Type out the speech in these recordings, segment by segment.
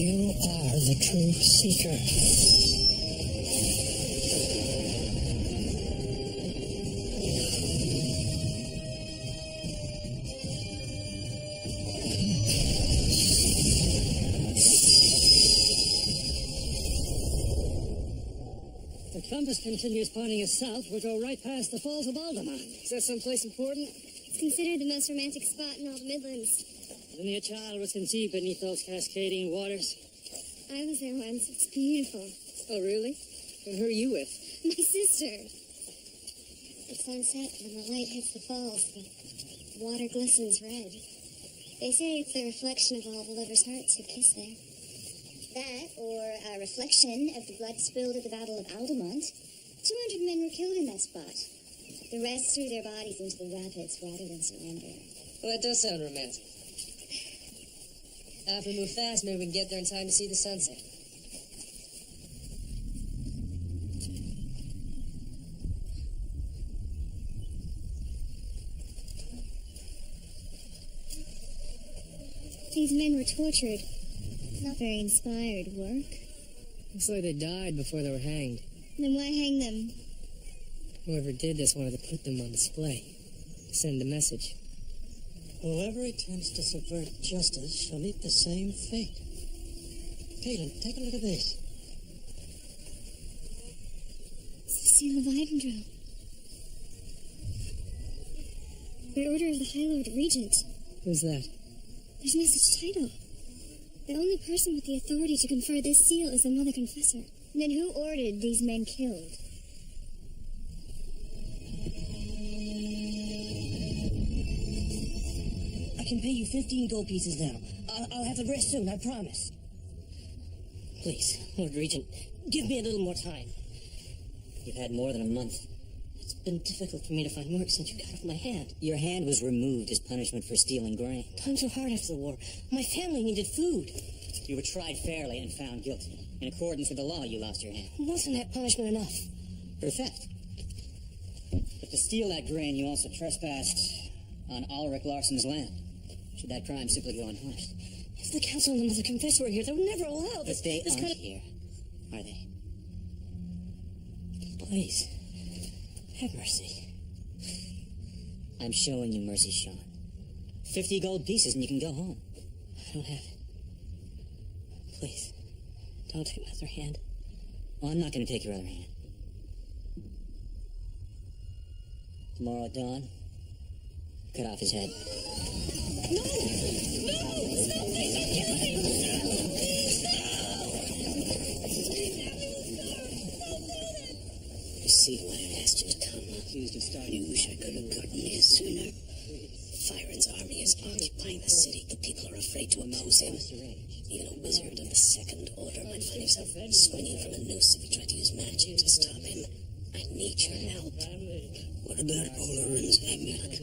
You are the true seeker. The compass continues pointing us south. We'll go right past the Falls of Alderman. Is that someplace important? It's considered the most romantic spot in all the Midlands. Only a child was conceived beneath those cascading waters. I was there once. It's beautiful. Oh, really? And who are you with? My sister. At sunset, when the light hits the falls, the water glistens red. They say it's the reflection of all the lovers' hearts who kiss there. That, or a reflection of the blood spilled at the Battle of Aldermont. 200 men were killed in that spot. The rest threw their bodies into the rapids rather than surrender. Well, that does sound romantic. Now, if we move fast, maybe we can get there in time to see the sunset. These men were tortured. Not very inspired work. Looks like they died before they were hanged. Then why hang them? Whoever did this wanted to put them on display. Send a message. Whoever attempts to subvert justice shall meet the same fate. Caitlin, take a look at this. It's the seal of Idendril. By order of the High Lord Regent. Who's that? There's no such title. The only person with the authority to confer this seal is the Mother Confessor. Then who ordered these men killed? I can pay you 15 gold pieces now. I'll have the rest soon, I promise. Please, Lord Regent, give me a little more time. You've had more than a month. It's been difficult for me to find work since you got off my hand. Your hand was removed as punishment for stealing grain. Times were hard after the war. My family needed food. You were tried fairly and found guilty. In accordance with the law, you lost your hand. Wasn't that punishment enough? For theft. But to steal that grain, you also trespassed on Ulrich Larsson's land. Should that crime simply go unpunished? If the council and the Mother Confessor were here, they would never allow this. But they this aren't kind of... here, are they? Please, have mercy. I'm showing you mercy, Sean. 50 gold pieces and you can go home. I don't have it. Please, don't take my other hand. Well, I'm not going to take your other hand. Tomorrow at dawn, cut off his head. No! No! Stop! Please don't kill me! You see why I asked you to come. You wish I could have gotten here sooner. Fyron's army is occupying the city. The people are afraid to oppose him. Even a wizard of the Second Order might find himself swinging from a noose if he tried to use magic to stop him. I need your help. What about Oleron's amulet?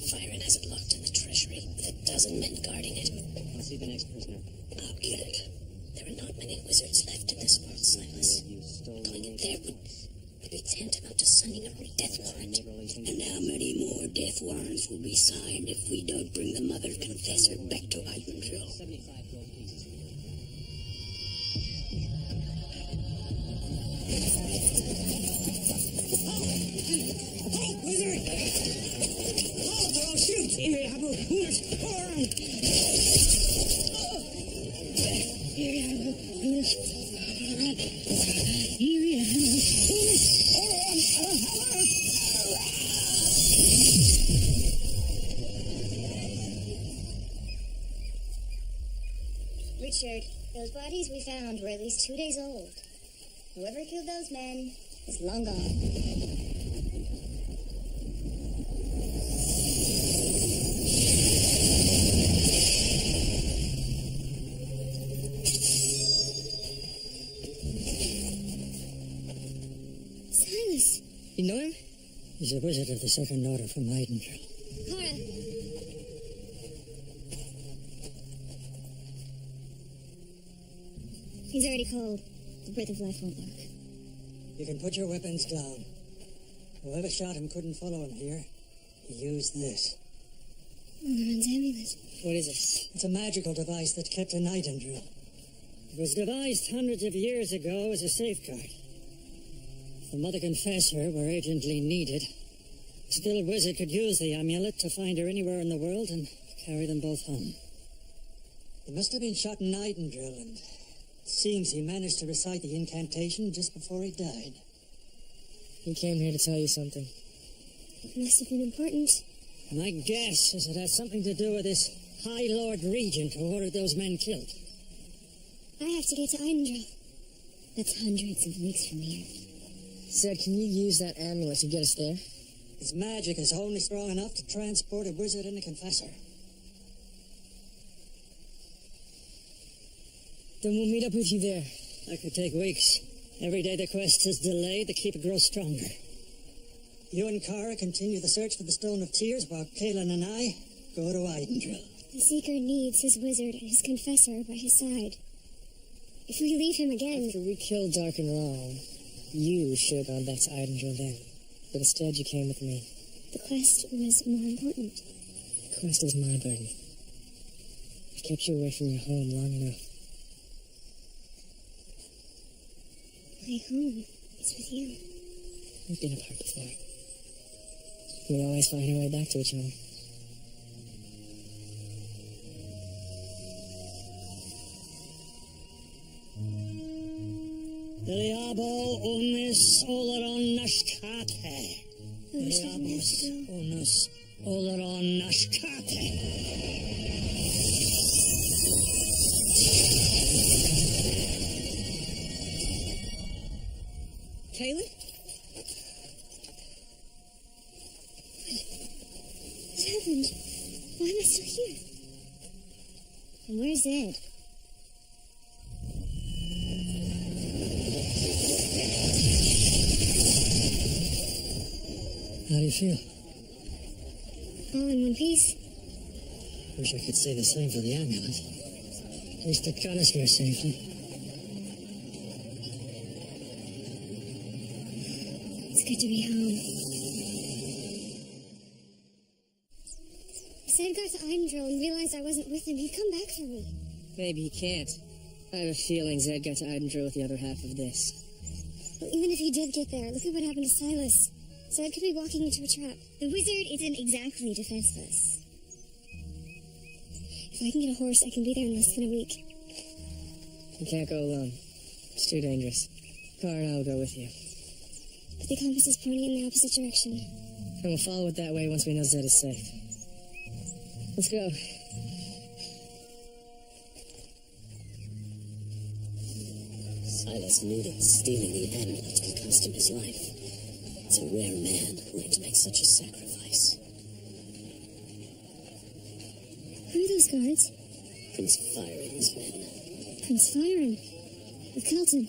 Fyron has it locked in the treasury, with a dozen men guarding it. I'll see the next prisoner. I'll get it. There are not many wizards left in this world, Silas. Going in there would be tantamount to signing a death warrant. And how many more death warrants will be signed if we don't bring the Mother Confessor back to Idendril? 75 gold pieces. Halt, wizard! Halt, or I'll shoot! Here, Abu! Richard, those bodies we found were at least 2 days old. Whoever killed those men is long gone. Silas! You know him? He's a wizard of the Second Order from Idendril. Cora! He's already cold. The breath of life won't work. You can put your weapons down. Whoever shot him couldn't follow him here. He used this. Oleron's amulet. What is it? It's a magical device that's kept in Idendril. It was devised hundreds of years ago as a safeguard. If the Mother Confessor were urgently needed, a skilled wizard could use the amulet to find her anywhere in the world and carry them both home. He must have been shot in Idendrill, and it seems he managed to recite the incantation just before he died. He came here to tell you something. It must have been important. My guess is it has something to do with this High Lord Regent who ordered those men killed. I have to get to Idendrill. That's hundreds of leagues from here. Zed, can you use that amulet to get us there? His magic is only strong enough to transport a wizard and a confessor. Then we'll meet up with you there. That could take weeks. Every day the quest is delayed, the keep it grows stronger. You and Kara continue the search for the Stone of Tears, while Kaelin and I go to Idendrill. The Seeker needs his wizard and his confessor by his side. If we leave him again... After we killed Dark and Wrong, you should have gone back to Idendrill then. But instead you came with me. The quest was more important. The quest is my burden. I've kept you away from your home long enough. My home is with you. We've been apart before. We always find our way back to each other. Diabo unus oleron nashkate. Diabos unus oleron nashkate. Kaelin? What happened? Why am I still here? And where's Ed? How do you feel? All in one piece? Wish I could say the same for the amulet. At least it got us here safely. It's good to be home. If Zed got to Idendrill and realized I wasn't with him, he'd come back for me. Maybe he can't. I have a feeling Zed got to Idendrill with the other half of this. Well, even if he did get there, look at what happened to Silas. Zed could be walking into a trap. The wizard isn't exactly defenseless. If I can get a horse, I can be there in less than a week. You can't go alone. It's too dangerous. Car and I will go with you. But the compass is pointing in the opposite direction. And we'll follow it that way once we know Zed is safe. Let's go. Silas knew that stealing the amulet could cost him his life. It's a rare man willing to make such a sacrifice. Who are those guards? Prince Firen's men. Prince Firen. With Kelton.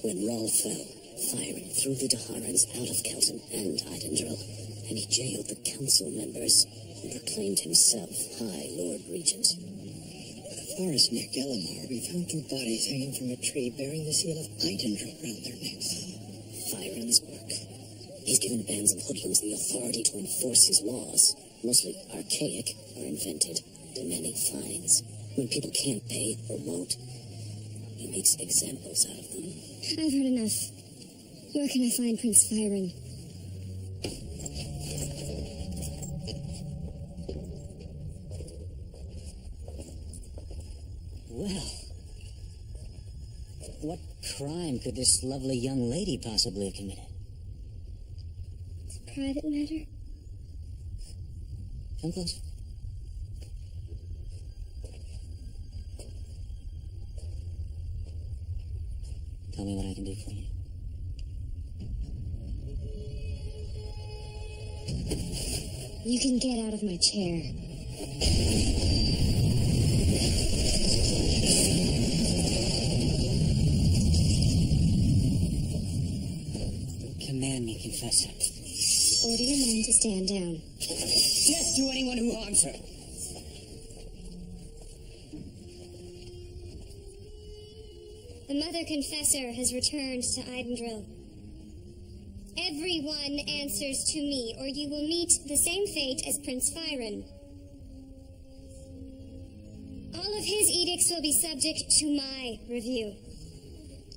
When Rahl fell, Firen threw the Daharans out of Kelton and Idendrill, and he jailed the council members and proclaimed himself High Lord Regent. In the forest near Gellamar, we found two bodies hanging from a tree bearing the seal of Idendrill round their necks. Firen's work. He's given bands of hoodlums the authority to enforce his laws, mostly archaic or invented, demanding fines. When people can't pay or won't, he makes examples out of them. I've heard enough. Where can I find Prince Firen? Well, what crime could this lovely young lady possibly have committed? It's a private matter. Come close. Tell me what I can do for you. You can get out of my chair. Command me, Confessor. Order your men to stand down. Death to anyone who harms her. The Mother Confessor has returned to Idendrill. Everyone answers to me, or you will meet the same fate as Prince Firen. All of of his edicts will be subject to my review.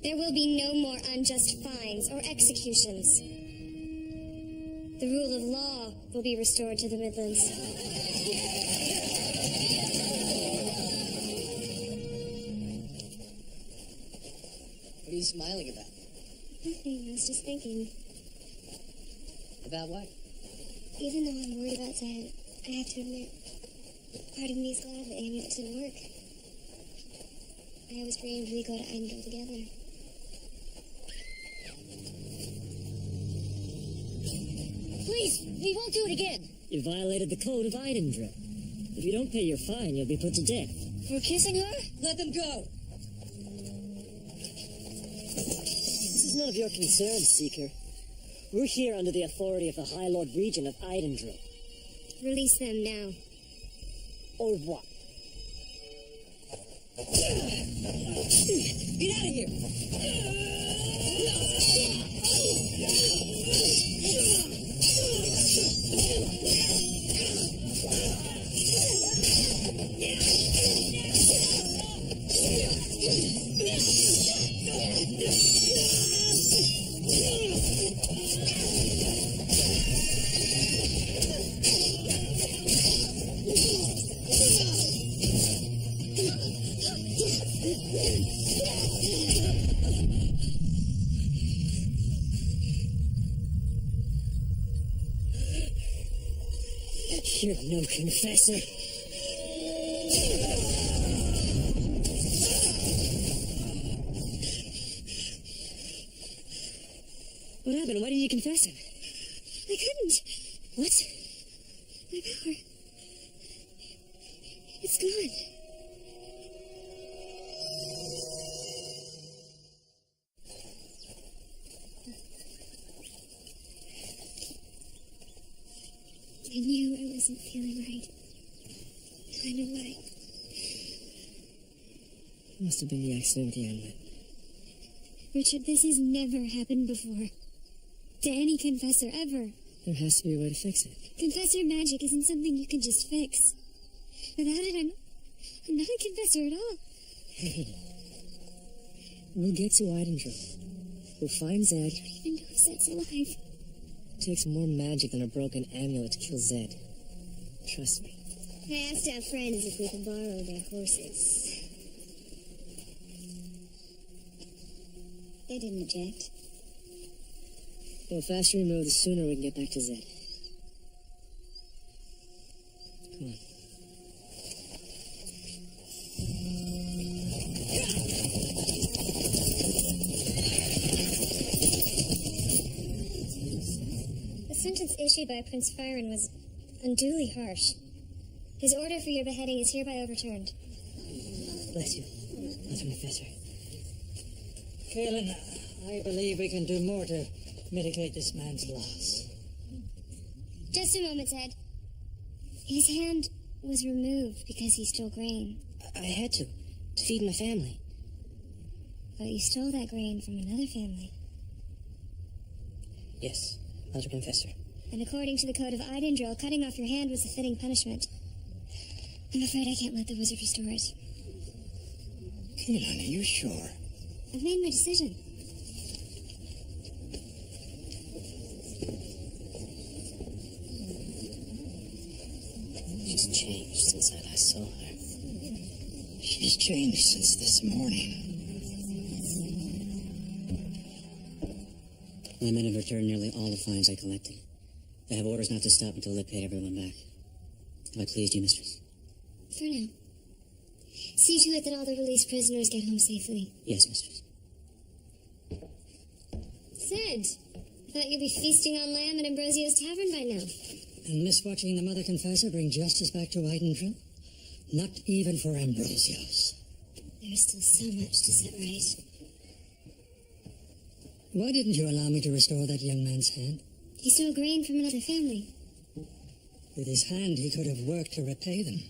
There will be no more unjust fines or executions. The rule of law will be restored to the Midlands. What are you smiling about? Nothing, I was just thinking. About what? Even though I'm worried about Zed, I have to admit, part of me is glad the amulet didn't work. I always dreamed we'd go to Eindel together. Please, we won't do it again. You violated the code of Eindel. If you don't pay your fine, you'll be put to death. For kissing her? Let them go. This is none of your concern, Seeker. We're here under the authority of the High Lord Regent of Eindel. Release them now. Or what? Get out of here! You're no confessor. What happened? Why didn't you confess him? I couldn't. What? My power. It's gone. I knew I wasn't feeling right. I know why. Must have been the accident with the amulet. Richard, this has never happened before. To any confessor, ever. There has to be a way to fix it. Confessor magic isn't something you can just fix. Without it, I'm not a confessor at all. Hey, we'll get to Eindel. We'll find Zed. I don't even know if Zed's alive. It takes more magic than a broken amulet to kill Zed. Trust me. I asked our friends if we could borrow their horses. They didn't object. The faster we move, the sooner we can get back to Zed. Come on. The sentence issued by Prince Firen was unduly harsh. His order for your beheading is hereby overturned. Bless you. That's my confessor. Kaelin, I believe we can do more to mitigate this man's loss. Just a moment, Zed. His hand was removed because he stole grain. I had to feed my family. But you stole that grain from another family. Yes, Elder Confessor. And according to the code of Eindel, cutting off your hand was a fitting punishment. I'm afraid I can't let the wizard restore it. Kaelin, are you sure? I've made my decision. She's changed since I last saw her. She's changed since this morning. My men have returned nearly all the fines I collected. They have orders not to stop until they pay everyone back. Have I pleased you, mistress? For now. See to it that all the released prisoners get home safely. Yes, mistress. Zed, I thought you'd be feasting on lamb at Ambrosio's tavern by now. And miss watching the Mother Confessor bring justice back to Eindel? Not even for Ambrosio's. There's still so much to set right. Why didn't you allow me to restore that young man's hand? He stole grain from another family. With his hand, he could have worked to repay them.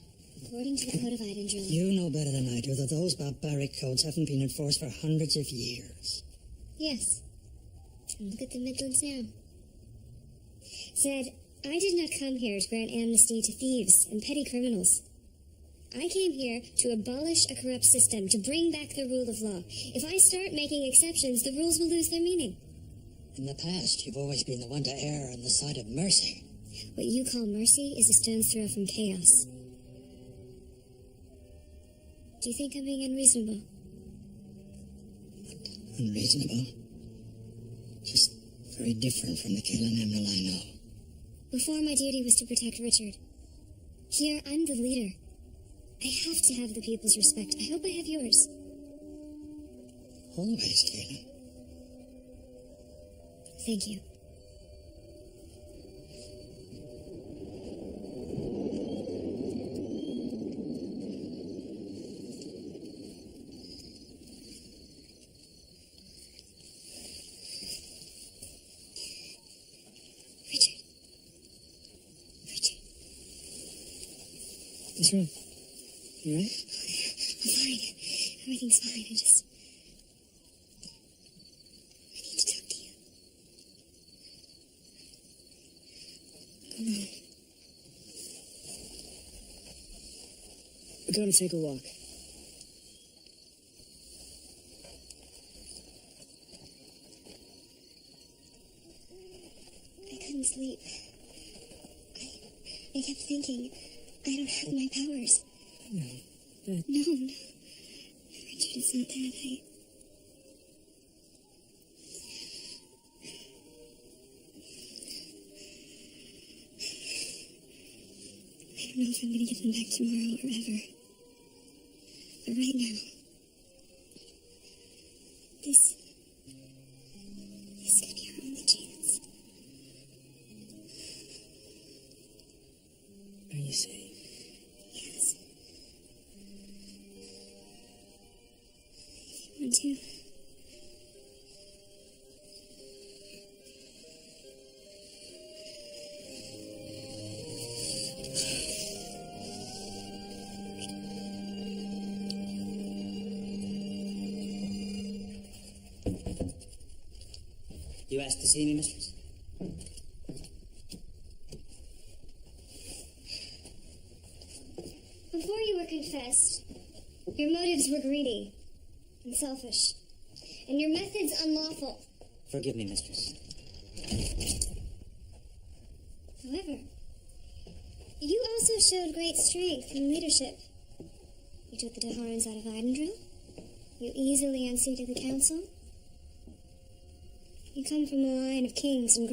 According to the code of Eindel. You know better than I do that those barbaric codes haven't been enforced for hundreds of years. Yes. And look at the Midlands now. Zed, I did not come here to grant amnesty to thieves and petty criminals. I came here to abolish a corrupt system, to bring back the rule of law. If I start making exceptions, the rules will lose their meaning. In the past, you've always been the one to err on the side of mercy. What you call mercy is a stone's throw from chaos. Do you think I'm being unreasonable? Unreasonable? Just very different from the Kaelin Emerald I know. Before, my duty was to protect Richard. Here, I'm the leader. I have to have the people's respect. I hope I have yours. Always, Kaelin. Thank you. Richard. Richard. What's wrong? You all right? I'm fine. Everything's fine. I need to talk to you. Come on. We're going to take a walk. I couldn't sleep. I kept thinking, I don't have my powers. No. No. Richard, it's not that. I don't know if I'm going to get them back tomorrow or ever. But right now, this could be our only chance. Are you safe? Yes. If you want to. You asked to see me, mistress? Before you were confessed, your motives were greedy and selfish, and your methods unlawful. Forgive me, mistress. However, you also showed great strength and leadership. You took the Dahorans out of Idendril. You easily unseated the council. You come from a line of kings and